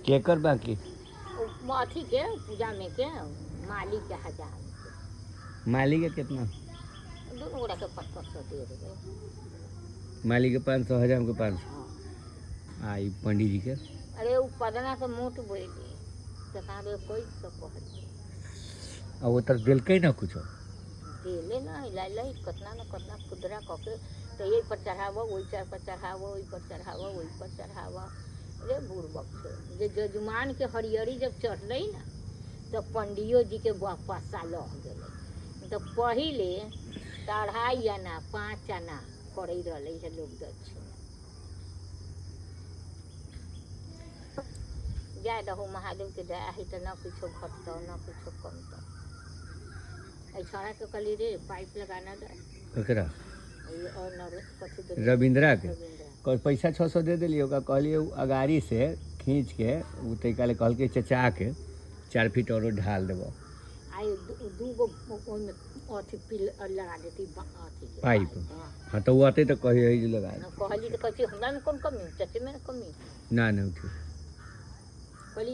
केकर बाकी अथी के पूजा में के माली के 1000 माली के कितना दोनों गोड़ा के 500 दे देवे। माली के 500 हजाम के 500 हाँ। आई पंडित जी के अरे वो पदना के मोट बोली तो कहाँ दे कोई सब कहल अब वो तर दिलके ना कुछ देले ना लाई कतना न कतना खुदरा कके तो यही पर चढ़ावा वही पर चढ़ावा वही पर चढ़ावा वही पर चढ़ावा। अरे बुढ़बक जे जजमान के हरियरी जब चढ़ल ना तो पंडियो जी के पासा लह गए। तो पहले 2.5 आना 5 आना करे रहे है लोग दक्षिण जाए रहो महादेव के दया है तो न कुछ घटता न कुछ कमता। छोड़ा के कली रे पाइप लगाना ककरा और नरेश रविंद्रा के कल पैसा 600 दे दिलिए कहलिए अगाड़ी से खींच के वो तरीका ले कहल के चचा के 4 फीट और ढाल देव आई 2 गो अथी पिल लगा देती पाइप। हाँ तो वो आते तो कही लगा कहली तो कहती हमरा में कौन कमी चचे में कमी ना उठी